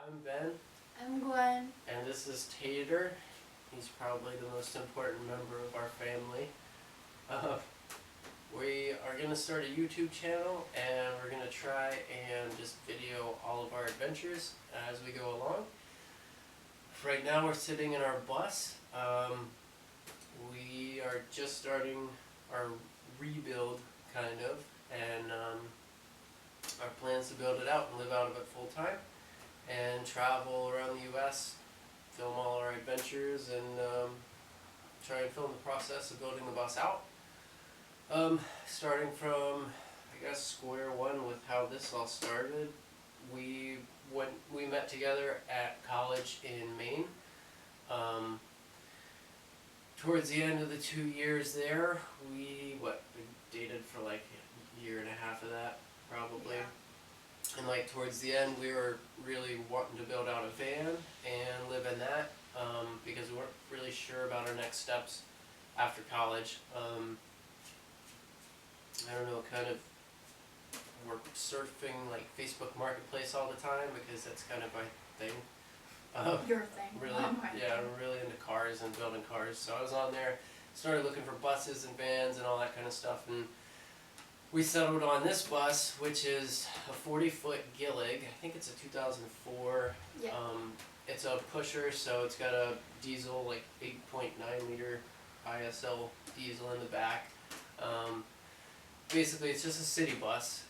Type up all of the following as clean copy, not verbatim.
I'm Ben. I'm Gwen. And this is Tater. He's probably the most important member of our family. Uh, we are going to start a YouTube channel and we're going to try and just video all of our adventures as we go along. Right now we're sitting in our bus. We are just starting our rebuild, kind of, and our plans to build it out and live out of it full time and travel around the U.S., film all our adventures, and try and film the process of building the bus out. Starting from, I guess, square one with how this all started. We met together at college in Maine. Towards the end of the 2 years there, we dated for like a year and a half of that, probably. Yeah. And like towards the end, we were really wanting to build out a van and live in that, because we weren't really sure about our next steps after college. I don't know, kind of we're surfing like Facebook Marketplace all the time because that's kind of my thing. Your thing. Really, Not my yeah, thing. I'm really into cars and building cars. So I was on there, started looking for buses and vans and all that kind of stuff, and we settled on this bus, which is a 40-foot Gillig. I think it's a 2004. Yeah. It's a pusher, so it's got a diesel, like 8.9 liter ISL diesel in the back. Basically, it's just a city bus.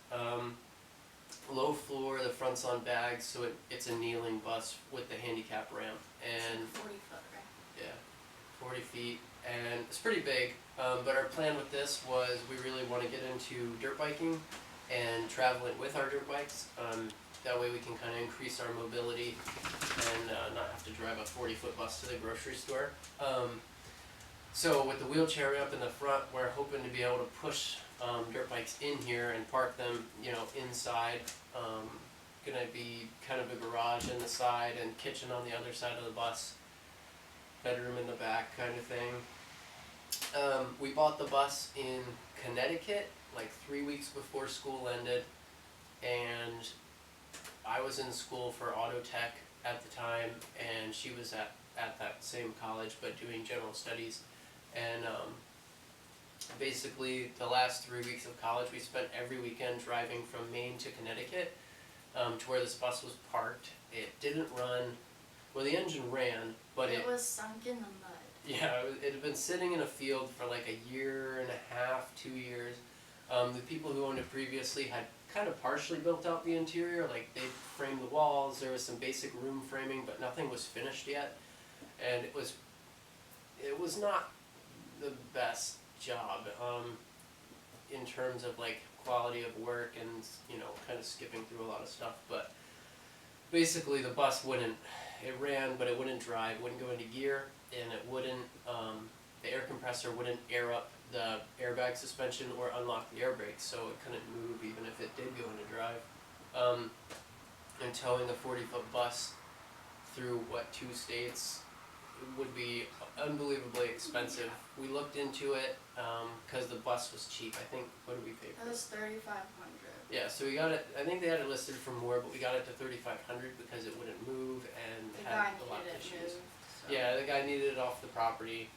Low floor, the front's on bags, so it's a kneeling bus with the handicap ramp. And 40 foot, right? yeah, 40 feet, and it's pretty big. But our plan with this was we really want to get into dirt biking and traveling with our dirt bikes. That way we can kind of increase our mobility and not have to drive a 40-foot bus to the grocery store. So with the wheelchair ramp in the front, we're hoping to be able to push dirt bikes in here and park them, inside. Gonna be kind of a garage in the side and kitchen on the other side of the bus. Bedroom in the back, kind of thing. We bought the bus in Connecticut like 3 weeks before school ended, and I was in school for auto tech at the time, and she was at that same college but doing general studies. And basically the last 3 weeks of college we spent every weekend driving from Maine to Connecticut, to where this bus was parked. It didn't run. Well, the engine ran, but it was sunk in the mud. Yeah, it had been sitting in a field for like a year and a half, 2 years. The people who owned it previously had kind of partially built out the interior, like they framed the walls, there was some basic room framing, but nothing was finished yet. And it was not the best job in terms of like quality of work and, kind of skipping through a lot of stuff. But basically the bus it ran, but it wouldn't drive, it wouldn't go into gear, and it wouldn't, the air compressor wouldn't air up the airbag suspension or unlock the air brakes, so it couldn't move even if it did go into drive. And towing a 40-foot bus through, 2 states would be unbelievably expensive. We looked into it, because the bus was cheap. I think, what did we pay for It it? was $3,500. Yeah, so we got it, I think they had it listed for more, but we got it to $3,500 because it wouldn't move and The had guy a lot of needed it issues. moved. So. Yeah, the guy needed it off the property.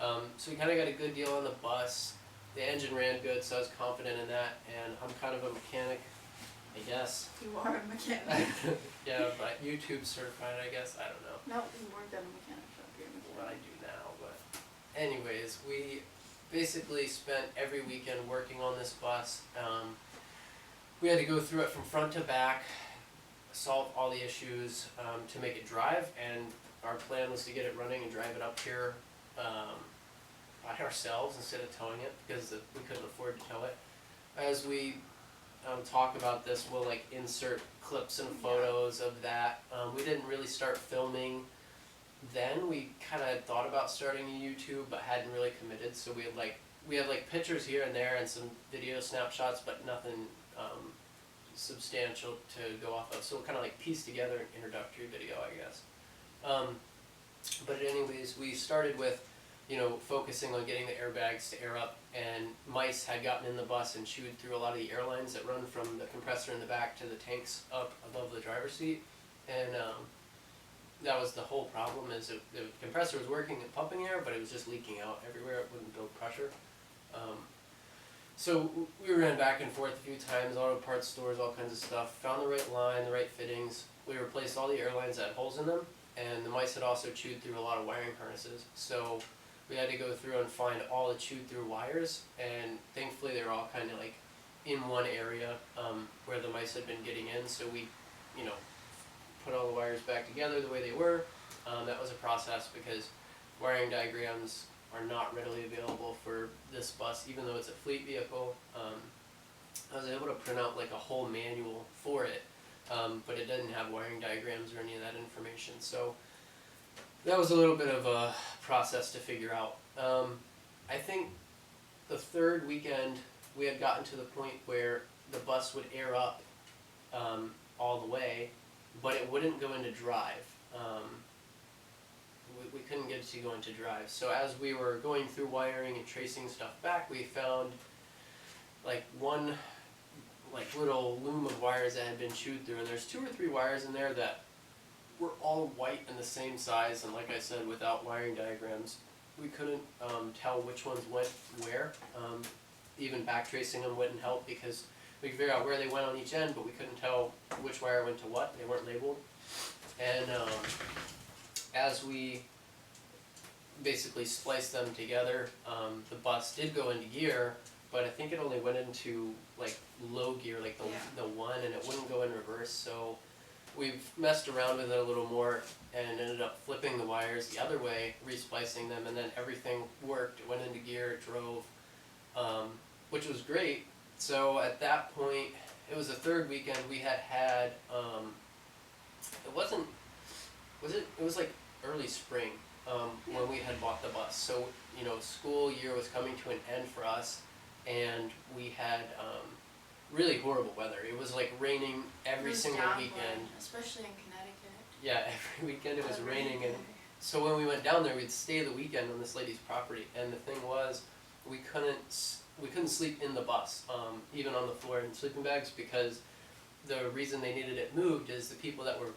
So we kind of got a good deal on the bus. The engine ran good, so I was confident in that, and I'm kind of a mechanic, I guess. You are a mechanic. Yeah, but YouTube certified, I guess, I don't know. No, you worked at a mechanic shop. You're a mechanic. What I do now, but anyways, we basically spent every weekend working on this bus. We had to go through it from front to back, solve all the issues to make it drive, and our plan was to get it running and drive it up here by ourselves instead of towing it, because we couldn't afford to tow it. As we talk about this, we'll insert clips and photos of that. We didn't really start filming then. We kind of thought about starting a YouTube but hadn't really committed, so we have pictures here and there and some video snapshots, but nothing substantial to go off of. So we'll kind of piece together an introductory video, I guess. But anyways, we started with focusing on getting the airbags to air up, and mice had gotten in the bus and chewed through a lot of the air lines that run from the compressor in the back to the tanks up above the driver's seat. and that was the whole problem. Is the compressor was working and pumping air, but it was just leaking out everywhere. It wouldn't build pressure. So we ran back and forth a few times, auto parts stores, all kinds of stuff. Found the right line, the right fittings. We replaced all the air lines that had holes in them, and the mice had also chewed through a lot of wiring harnesses. So we had to go through and find all the chewed through wires, and thankfully they were all kind of like in one area where the mice had been getting in. So we, put all the wires back together the way they were. That was a process because wiring diagrams are not readily available for this bus, even though it's a fleet vehicle. I was able to print out like a whole manual for it, but it didn't have wiring diagrams or any of that information. So that was a little bit of a process to figure out. I think the third weekend we had gotten to the point where the bus would air up all the way, but it wouldn't go into drive. We couldn't get it to go into drive. So as we were going through wiring and tracing stuff back, we found like one little loom of wires that had been chewed through, and there's 2 or 3 wires in there that were all white and the same size, and like I said, without wiring diagrams, we couldn't tell which ones went where. Even back tracing them wouldn't help because we could figure out where they went on each end, but we couldn't tell which wire went to what. They weren't labeled. And as we basically spliced them together, the bus did go into gear, but I think it only went into like low gear, like the 1, and it wouldn't go in reverse. So we've messed around with it a little more and ended up flipping the wires the other way, resplicing them, and then everything worked. It went into gear, it drove, which was great. So at that point, it was the third weekend. We had it was like early spring when we had bought the bus. So school year was coming to an end for us, and we had really horrible weather. It was like raining every single weekend. Especially in Connecticut. Yeah, every weekend it was raining, and so when we went down there, we'd stay the weekend on this lady's property. And the thing was, we couldn't sleep in the bus, even on the floor in sleeping bags, because the reason they needed it moved is the people that were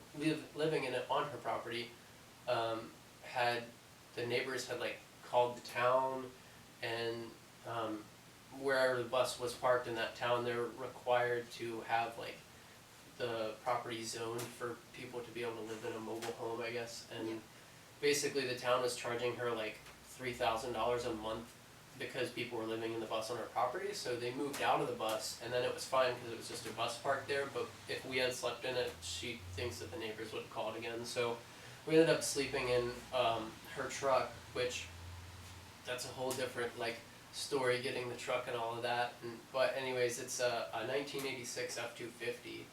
living in it on her property the neighbors had like called the town, and wherever the bus was parked in that town, they're required to have like the property zoned for people to be able to live in a mobile home, I guess. And basically the town was charging her like $3,000 a month because people were living in the bus on her property. So they moved out of the bus, and then it was fine because it was just a bus parked there. But if we had slept in it, she thinks that the neighbors would have called again. So we ended up sleeping in her truck, which that's a whole different like story, getting the truck and all of that. But anyways, it's a 1986 F-250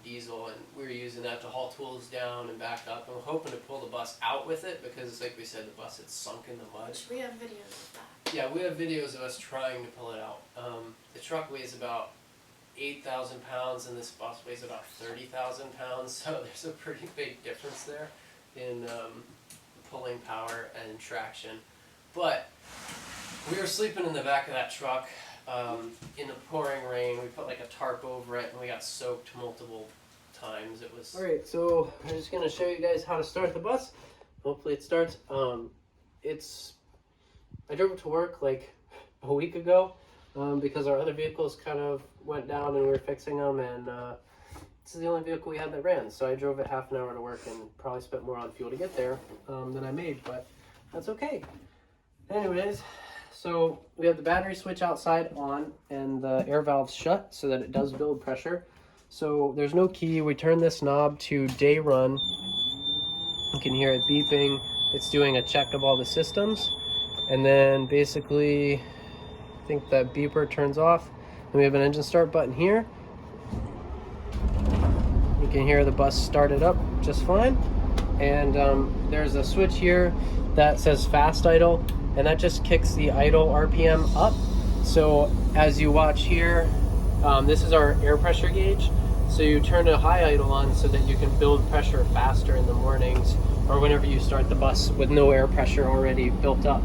diesel, and we were using that to haul tools down and back up, and we're hoping to pull the bus out with it because, like we said, the bus had sunk in the mud. We have videos of that. Yeah, we have videos of us trying to pull it out. The truck weighs about 8,000 pounds, and this bus weighs about 30,000 pounds, so there's a pretty big difference there in pulling power and traction. But we were sleeping in the back of that truck in the pouring rain. We put like a tarp over it, and we got soaked multiple times. It was... Alright, so I'm just going to show you guys how to start the bus. Hopefully it starts. I drove it to work like a week ago because our other vehicles kind of went down and we were fixing them, and this is the only vehicle we had that ran. So I drove it half an hour to work and probably spent more on fuel to get there than I made, but that's okay. Anyways, so we have the battery switch outside on and the air valve shut so that it does build pressure. So there's no key. We turn this knob to day run. You can hear it beeping. It's doing a check of all the systems. And then basically, I think that beeper turns off. And we have an engine start button here. You can hear the bus started up just fine. And there's a switch here that says fast idle, and that just kicks the idle RPM up. So as you watch here, this is our air pressure gauge. So you turn a high idle on so that you can build pressure faster in the mornings or whenever you start the bus with no air pressure already built up.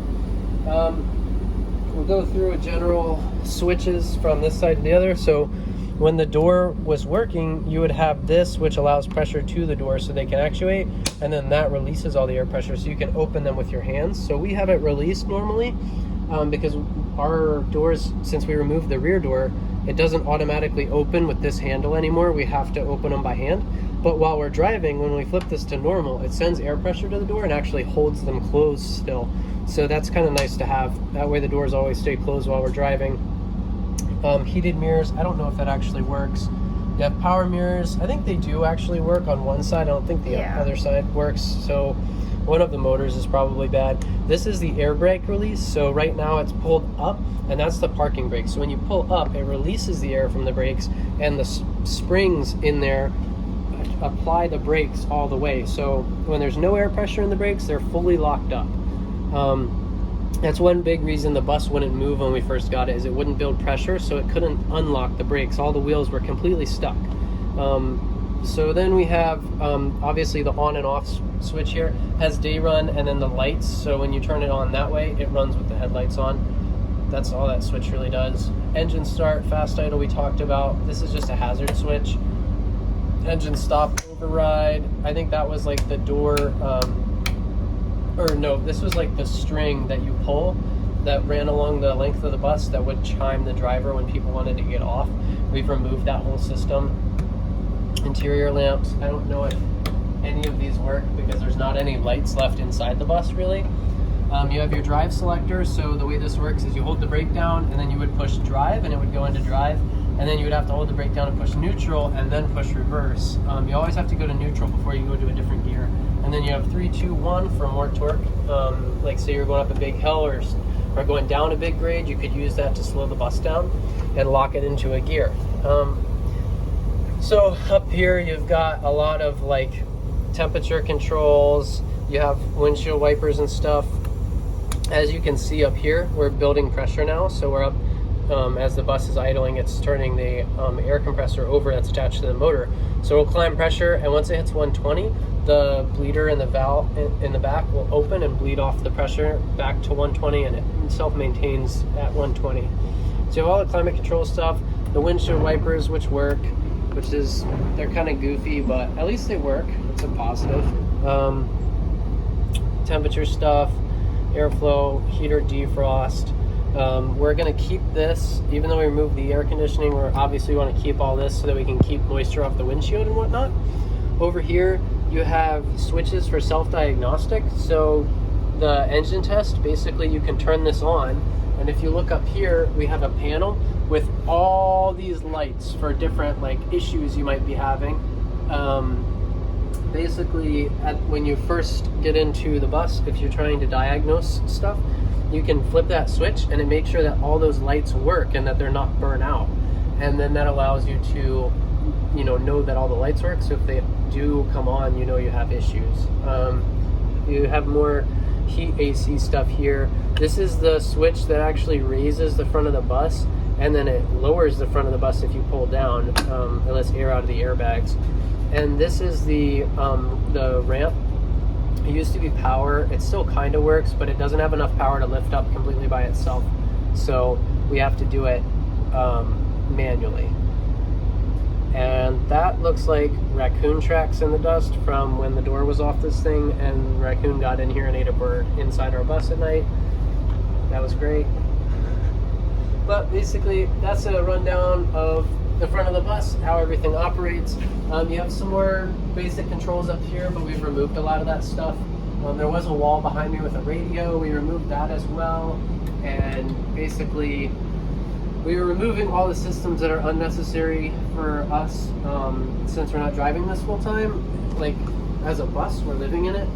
We'll go through a general switches from this side to the other. So when the door was working, you would have this, which allows pressure to the door so they can actuate, and then that releases all the air pressure so you can open them with your hands. So we have it released normally because our doors, since we removed the rear door, it doesn't automatically open with this handle anymore. We have to open them by hand. But while we're driving, when we flip this to normal, it sends air pressure to the door and actually holds them closed still. So that's kind of nice to have. That way the doors always stay closed while we're driving. Heated mirrors, I don't know if that actually works. You have power mirrors. I think they do actually work on one side. I don't think the other side works. So one of the motors is probably bad. This is the air brake release. So right now it's pulled up, and that's the parking brake. So when you pull up, it releases the air from the brakes, and the springs in there apply the brakes all the way. So when there's no air pressure in the brakes, they're fully locked up. That's one big reason the bus wouldn't move when we first got it, is it wouldn't build pressure, so it couldn't unlock the brakes. All the wheels were completely stuck. So then we have obviously the on and off switch here has day run, and then the lights, so when you turn it on that way, it runs with the headlights on. That's all that switch really does. Engine start, fast idle we talked about. This is just a hazard switch. Engine stop, override. I think that was like the door, or no, this was like the string that you pull that ran along the length of the bus that would chime the driver when people wanted to get off. We've removed that whole system. Interior lamps, I don't know if any of these work because there's not any lights left inside the bus really. You have your drive selector, so the way this works is you hold the brake down and then you would push drive and it would go into drive, and then you would have to hold the brake down and push neutral and then push reverse. You always have to go to neutral before you go to a different gear. And then you have 3, 2, 1 for more torque. Like say you're going up a big hill or going down a big grade, you could use that to slow the bus down and lock it into a gear. So up here you've got a lot of like temperature controls, you have windshield wipers and stuff. As you can see up here, we're building pressure now, so we're up, as the bus is idling, it's turning the air compressor over that's attached to the motor. So we'll climb pressure, and once it hits 120, the bleeder in the valve in the back will open and bleed off the pressure back to 120, and it self-maintains at 120. So you have all the climate control stuff, the windshield wipers, which work, they're kind of goofy, but at least they work. It's a positive. Temperature stuff, airflow, heater defrost. We're going to keep this, even though we removed the air conditioning, we obviously want to keep all this so that we can keep moisture off the windshield and whatnot. Over here, you have switches for self-diagnostic. So the engine test, basically you can turn this on, and if you look up here, we have a panel with all these lights for different like issues you might be having. Basically, when you first get into the bus, if you're trying to diagnose stuff, you can flip that switch and it makes sure that all those lights work and that they're not burnt out. And then that allows you to, know that all the lights work. So if they do come on, you have issues. You have more heat AC stuff here. This is the switch that actually raises the front of the bus, and then it lowers the front of the bus if you pull down. It lets air out of the airbags. And this is the ramp. It used to be power. It still kind of works, but it doesn't have enough power to lift up completely by itself. So we have to do it manually. And that looks like raccoon tracks in the dust from when the door was off this thing and raccoon got in here and ate a bird inside our bus at night. That was great. But basically, that's a rundown of the front of the bus, how everything operates. You have some more basic controls up here, but we've removed a lot of that stuff. There was a wall behind me with a radio. We removed that as well. And basically, we were removing all the systems that are unnecessary for us, since we're not driving this full time. Like, as a bus, we're living in it.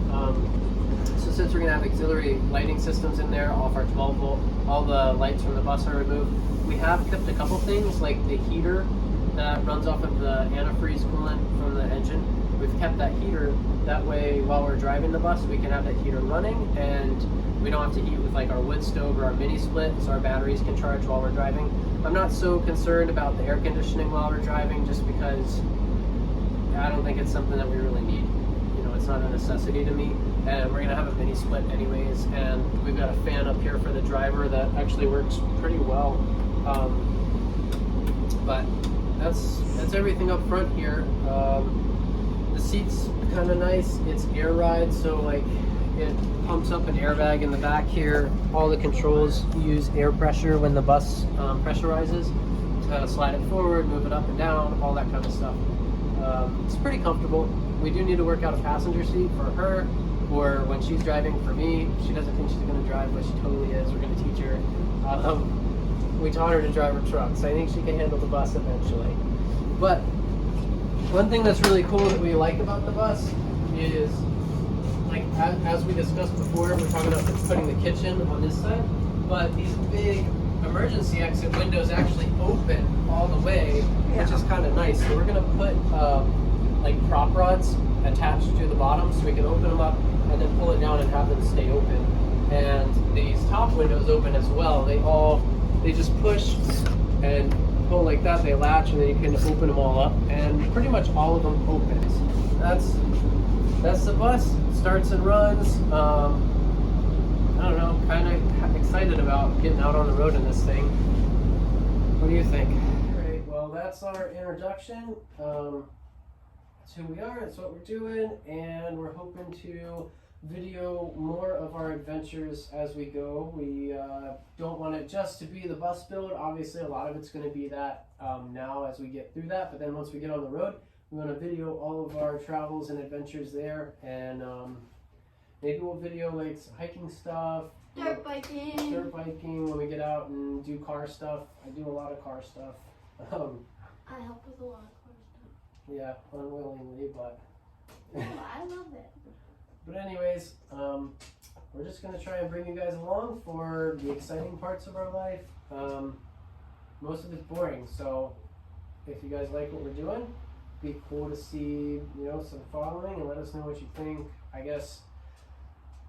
So since we're gonna have auxiliary lighting systems in there, all of our 12 volt, all the lights from the bus are removed. We have kept a couple things, like the heater that runs off of the antifreeze coolant from the engine. We've kept that heater, that way while we're driving the bus, we can have that heater running, and we don't have to heat with like our wood stove or our mini split, so our batteries can charge while we're driving. I'm not so concerned about the air conditioning while we're driving, just because I don't think it's something that we really need. It's not a necessity to me, and we're gonna have a mini split anyways, and we've got a fan up here for the driver that actually works pretty well. But that's everything up front here. The seat's kind of nice. It's air ride, so like it pumps up an airbag in the back here. All the controls use air pressure when the bus pressurizes to slide it forward, move it up and down, all that kind of stuff. It's pretty comfortable. We do need to work out a passenger seat for her, or when she's driving for me. She doesn't think she's going to drive, but she totally is. We're going to teach her. We taught her to drive her truck, so I think she can handle the bus eventually. But one thing that's really cool that we like about the bus is, like as we discussed before, we're talking about putting the kitchen on this side, but these big emergency exit windows actually open all the way, which is kind of nice. So we're going to put like prop rods attached to the bottom so we can open them up and then pull it down and have them stay open. And these top windows open as well. They just push and pull like that. They latch, and then you can open them all up, and pretty much all of them opens. That's the bus. Starts and runs. I don't know, kind of excited about getting out on the road in this thing. What do you think? Great. Well, that's our introduction. That's who we are. That's what we're doing, and we're hoping to video more of our adventures as we go. We don't want it just to be the bus build. Obviously, a lot of it's going to be that now as we get through that. But then once we get on the road, we want to video all of our travels and adventures there, and maybe we'll video like some hiking stuff, Dirt biking. when we get out and do car stuff. I do a lot of car stuff. I help with a lot of car stuff. Yeah, unwillingly, but. No, I love it. But anyways, we're just going to try and bring you guys along for the exciting parts of our life. Most of it's boring, so if you guys like what we're doing, it'd be cool to see, some following, and let us know what you think. I guess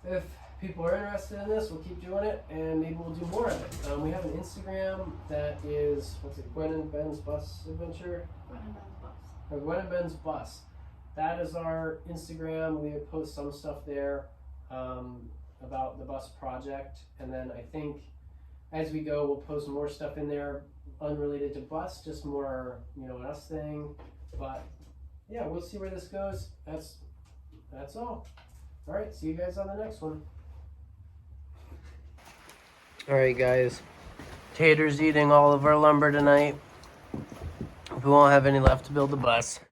if people are interested in this, we'll keep doing it, and maybe we'll do more of it. We have an Instagram that is, Gwen and Ben's Bus Adventure? Gwen and Ben's bus. Or Gwen and Ben's Bus. That is our Instagram. We post some stuff there about the bus project, and then I think as we go, we'll post more stuff in there unrelated to bus, just more an us thing. But yeah, we'll see where this goes. That's all. All right, see you guys on the next one. All right, guys. Tater's eating all of our lumber tonight. We won't have any left to build the bus.